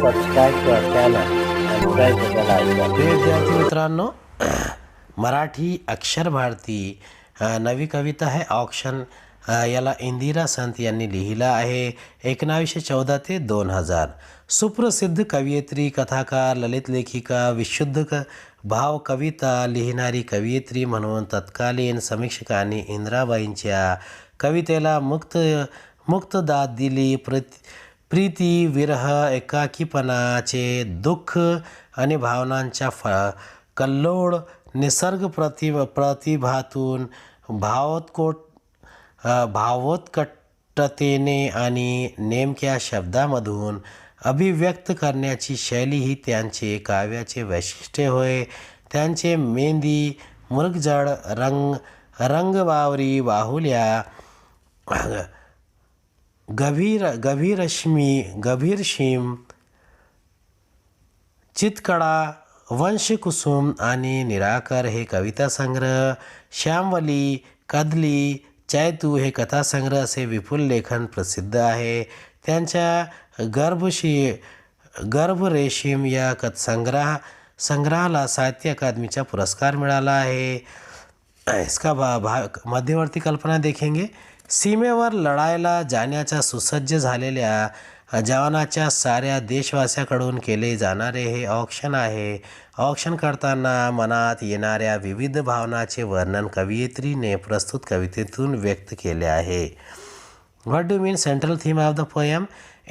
subscribe to our channel and press the bell icon. प्रिय विद्यार्थी मित्रांनो, मराठी अक्षर भारती नवी कविता आहे ऑक्शन. याला इंदिरा संत यांनी लिहिला आहे. 1914 ते 2000. सुप्रसिद्ध कवयित्री, कथाकार, ललित लेखिका, विशुद्ध भाव कविता लिहिणारी कवयित्री म्हणून तत्कालीन समीक्षकांनी इंदिराबाईंच्या कवितेला मुक्त दाद दिली. प्रीती, विरह, एकाकीपणाचे दुःख आणि भावनांच्या कल्लोळ निसर्ग प्रतिभातून भावोत्कटतेने आणि नेमक्या शब्दामधून अभिव्यक्त करण्याची शैली ही त्यांचे काव्याचे वैशिष्ट्य होय. त्यांचे मेंदी, मृगजळ, रंगवावरी, बाहुल्या, गभीरशीम, चितकडा, वंशकुसुम आणि निराकर हे कवितासंग्रह, श्यामवली, कदली, चैतू हे कथासंग्रह असे विपुल लेखन प्रसिद्ध आहे. त्यांच्या गर्भरेशीम या संग्रहाला साहित्य अकादमीचा पुरस्कार मिळाला आहे. इसका मध्यवर्ती कल्पना देखेंगे. सीमेवर लढायला जाण्याचा सुसज्ज झालेल्या जवानाच्या साऱ्या देशवासियाकडून केले जाणारे हे ऑक्शन आहे. ऑक्शन करताना मनात येणाऱ्या विविध भावनाचे वर्णन कवयित्रीने प्रस्तुत कवितेतून व्यक्त केले आहे. What do mean central theme of the poem?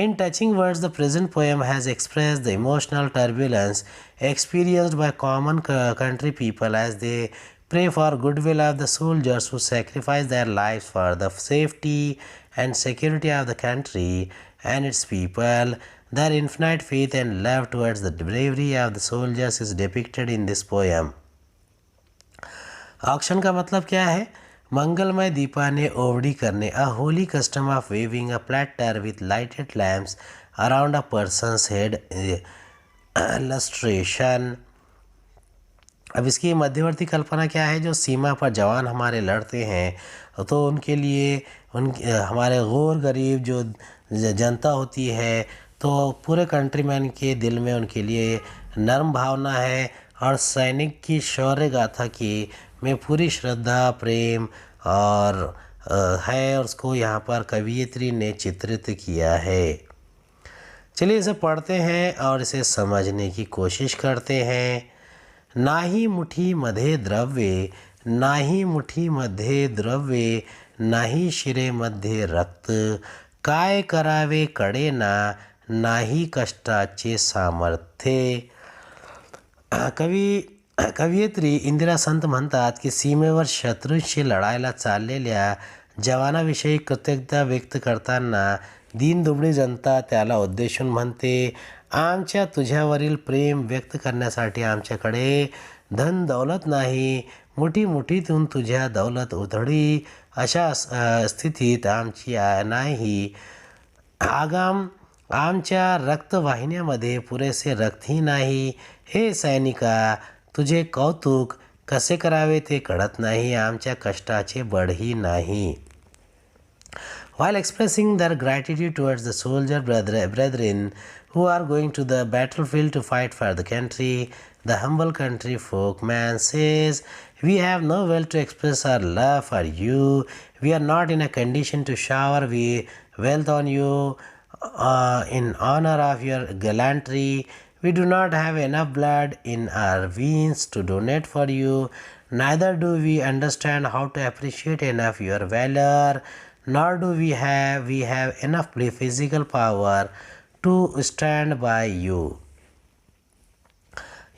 In touching words, the present poem has expressed the emotional turbulence experienced by common country people as they pray for goodwill of the soldiers who sacrifice their lives for the safety and security of the country and its people. Their infinite faith and love towards the bravery of the soldiers is depicted in this poem. Auction का मतलब क्या है? मंगलमय दीपाने ओवडी करने, a holy custom of waving a platter with lighted lamps around a person's head, lustration. अब इसकी मध्यवर्ती कल्पना क्या है? जो सीमा पर जवान हमारे लड़ते हैं तो उनके लिए हमारे गौर गरीब जो जनता होती है तो पूरे कंट्रीमैन के दिल में उनके लिए नर्म भावना है. और सैनिक की शौर्य गाथा की में पूरी श्रद्धा, प्रेम और है, और उसको यहाँ पर कवयित्री ने चित्रित किया है. चलिए इसे पढ़ते हैं और इसे समझने की कोशिश करते हैं. नाही मुठीमध्ये द्रव्ये, नाही मुठीमध्ये द्रव्ये, नाही शिरेमध्ये रक्त, काय करावे कळेना, नाही कष्टाचे सामर्थ्य. कवयित्री इंदिरा संत म्हणतात की सीमेवर शत्रूंशी लढायला चाललेल्या जवानाविषयी कृतज्ञता व्यक्त करताना दीनदुबळी जनता त्याला उद्देशून म्हणते, आमच्या तुझ्यावरील प्रेम व्यक्त करण्यासाठी आमच्याकडे धन दौलत नाही, मुठीतून तुझ्या दौलत उधळी, अशा स्थितीत आमची नाही. आमच्या रक्तवाहिन्यामध्ये पुरेसे रक्तही नाही. हे सैनिका, तुझे कौतुक कसे करावे ते कळत नाही, आमच्या कष्टाचे बळही नाही. While expressing their gratitude towards the soldier brethren who are going to the battlefield to fight for the country, the humble country folk man says, we have no will to express our love for you. We are not in a condition to shower wealth on you in honor of your gallantry. We do not have enough blood in our veins to donate for you. Neither do we understand how to appreciate enough your valor, nor do we have enough physical power to stand by you.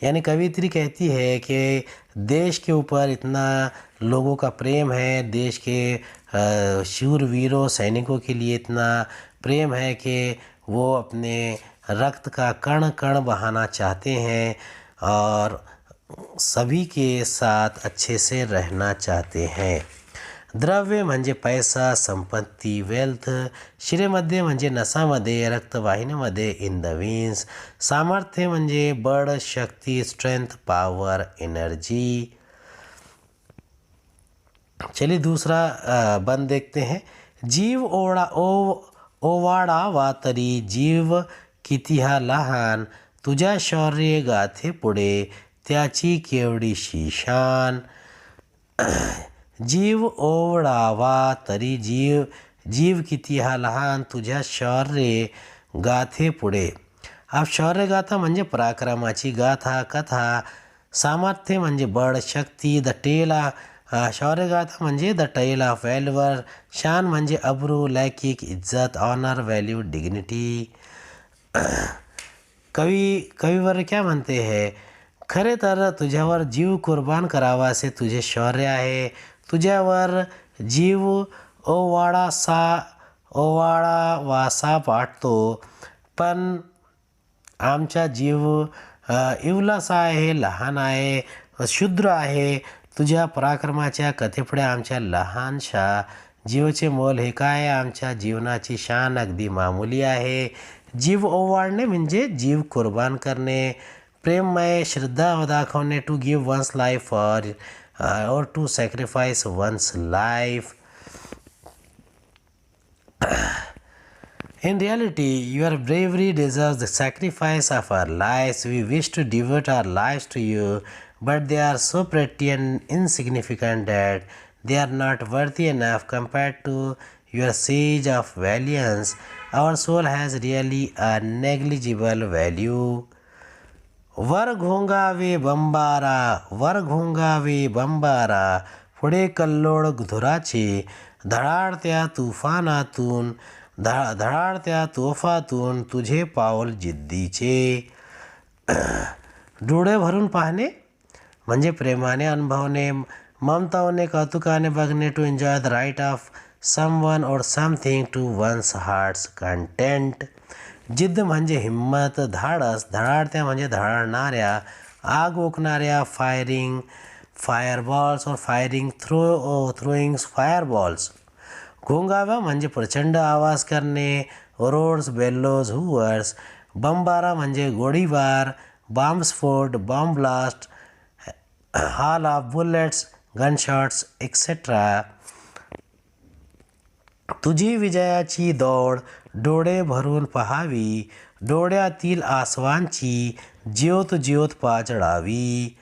यानी कवियत्री कहती है कि देश के ऊपर इतना लोगों का प्रेम है, देश के शूरवीरों सैनिकों के लिए इतना प्रेम है कि वो अपने रक्त का कण कण बहाना चाहते हैं और सभी के साथ अच्छे से रहना चाहते हैं. द्रव्य म्हणजे पैसा, संपत्ती, वेल्थ. शिरेमध्ये म्हणजे नसामध्ये, रक्तवाहिनीमध्ये इन द व्हीन्स. सामर्थ्य म्हणजे बळ, शक्ती, स्ट्रेंथ, पावर, एनर्जी. चलिए दूसरा बंद देखते हैं. जीव ओवाडावा तरी जीव किती हा लहान, तुझ्या शौर्य गाथे पुढे त्याची केवढीशी शान. जीव ओवळावा तरी जीव किती हा लहान, तुझ्या शौर्य गाथे पुढे. अब शौर्य गाथा म्हणजे पराक्रमाची गाथा, कथा. सामर्थ्य म्हणजे बळ, शक्ती. द टेल शौर्य गाथा म्हणजे द टेल ऑफ व्हॅल्युअर. शान म्हणजे अब्रू, लौकिक, इज्जत, ऑनर, व्हॅल्यू, डिग्निटी. कवीवर क्या म्हणते है, खरे तर तुझ्यावर जीव कुर्बान करावा असे तुझे शौर्य आहे. तुझ्यावर जीव ओवाळावासा वाटतो, पण आमचा जीव इवलासा आहे, लहान आहे, क्षुद्र आहे. तुझ्या पराक्रमाच्या कथेपुढे आमच्या लहानशा जीवाचे मोल हे काय. आमच्या जीवनाची शान अगदी मामूली आहे. जीव ओवाळणे म्हणजे जीव कुर्बान करणे, प्रेममय श्रद्धा दाखवणे. To give one's life or to sacrifice one's life. In reality, your bravery deserves the sacrifice of our lives. We wish to devote our lives to you, but they are so petty and insignificant that they are not worthy enough compared to your siege of valiance. Our soul has really a negligible value. वर घोंगावे बंबारा, वर घोंगावे बंबारा, पुढे कल्लोळ धुराचे. धडाडत्या तुफानातून धडाडत्या तोफातून तुझे पाऊल जिद्दीचे. डोळे भरून पाहणे म्हणजे प्रेमाने अनुभवणे, ममतावणे, कौतुकाने बघणे. To enjoy the right of someone or something to one's heart's content. जिद्द म्हणजे हिंमत, धाडस. धडाडत्या म्हणजे धडाडणाऱ्या, आग ओकणाऱ्या. फायरबॉल्स और थ्रोईंग फायरबॉल्स. घोंगावा म्हणजे प्रचंड आवाज करणे, रोड्स, बेल्लोज, हुवर्स. बंबारा म्हणजे गोळीबार, बॉम्बस्फोट, bomb blast, hail of bullets, gunshots etcetera. तुझी विजयाची दौड डोळे भरून पहावी, डोळ्यातील आसवांची ज्योत ज्योत पाजळावी.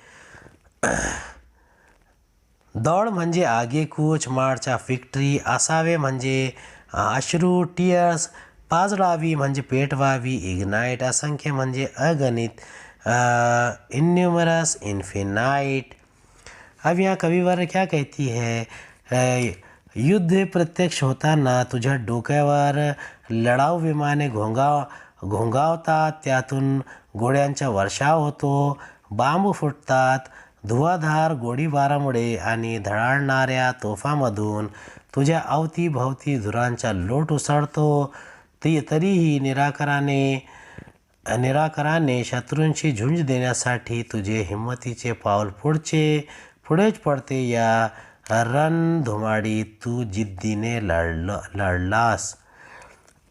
दौड म्हणजे आगेकूच, मार्च ऑफ विक्ट्री. असावे म्हणजे अश्रू, टीयर्स. पाजळावी म्हणजे पेटवावी, इग्नाइट. असंख्य म्हणजे अगणित, इन्यूमरस, इन्फिनाइट. अब यहाँ कविवर क्या कहती है, युद्ध प्रत्यक्ष होताना तुझ्या डोक्यावर लढाऊ विमाने घोंगावतात, त्यातून गोळ्यांचा वर्षाव होतो, बांब फुटतात. धुवाधार गोळीबारामुळे आणि धडाडणाऱ्या तोफामधून तुझ्या अवतीभवती धुरांचा लोट उसळतो. तरीही निराकाराने शत्रूंशी झुंज देण्यासाठी तुझे हिंमतीचे पाऊल पुढेच पडते. या रणधुमाडीत तू जिद्दीने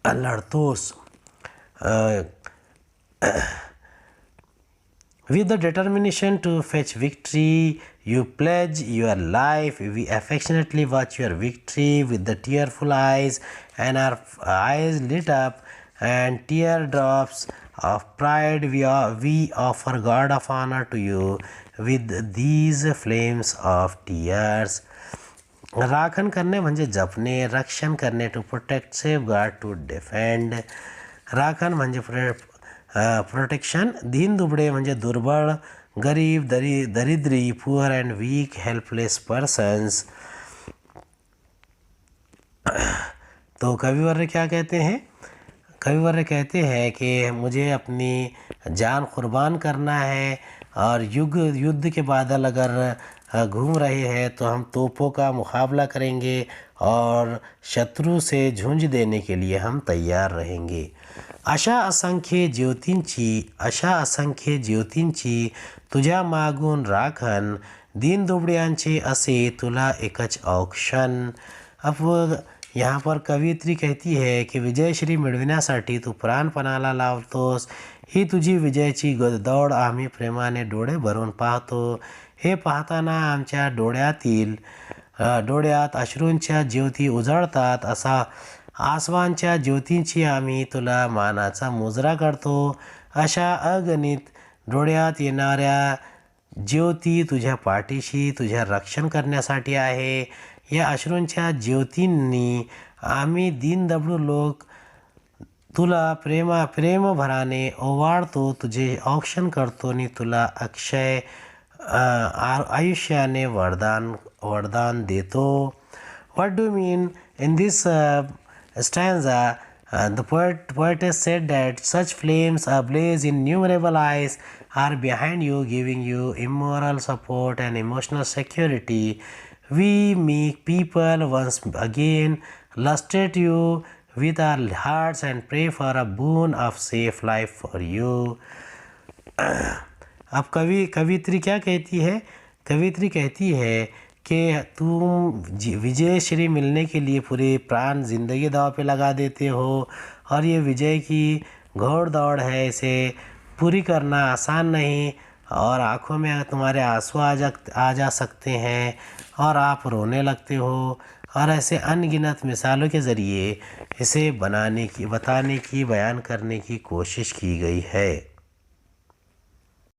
लढतोस. With the determination to fetch victory, you pledge your life. We affectionately watch your victory with the tearful eyes, and our eyes lit up, and teardrops of pride we offer God of honor to you with these flames of tears. राखण करणे म्हणजे जपणे, रक्षण करणे to protect, safeguard to defend. राखण म्हणजे protection. दीन दुबळे म्हणजे दुर्बळ, गरीब, दरिद्री, poor and weak, helpless persons. तो कविवर्य क्या कहते हैं, कविवर्य कहते हैं कि मुझे अपनी जान कुर्बान करना है, और युद्ध के बादल अगर घूम रहे हैं तो हम तोपों का मुकाबला करेंगे और शत्रु से झुंज देने के लिए हम तैयार रहेंगे. अशा असंख्य ज्योतींची तुझ्या मागून राखण, दीनदुबळ्यांचे असे तुला एकच औक्षण. अब यहाँ पर कवियत्री कहती है की विजयश्री मिळविण्यासाठी तू प्राणपणाला लावतोस. ही तुझी विजयाची दौड आम्ही प्रेमाने डोळे भरून पाहतो. हे पाहताना आमच्या डोळ्यात अश्रूंच्या ज्योती उजळतात. आसमानच्या ज्योतींची आम्ही तुला मानाचा मुजरा करतो. अशा अगणित डोळ्यात येणाऱ्या ज्योती तुझ्या पाठीशी तुझ्या रक्षण करण्यासाठी आहे. या अश्रूंच्या ज्योतींनी आम्ही दीनदबडू लोक तुला प्रेमभराने ओवाळतो, तुझे औक्षण करतो आणि तुला अक्षय आयुष्याने वरदान देतो. What do you mean? In this stanza, the poetess said that such flames ablaze innumerable eyes are behind you, giving you immoral support and emotional security. We meek people once again lusted you with our hearts and pray for a boon of safe life for you. अब कवित्री क्या कहती है? कवित्री कहती है कि तुम विजय श्री मिलने के लिए पूरे प्राण जिंदगी दांव पे लगा देते हो और ये विजय की घोड़ दौड़ है, इसे पूरी करना आसान नहीं और आँखों में तुम्हारे आंसू आ जा सकते हैं और आप रोने लगते हो और ऐसे अनगिनत मिसालों के ज़रिए इसे बताने की बयान करने की कोशिश की गई है.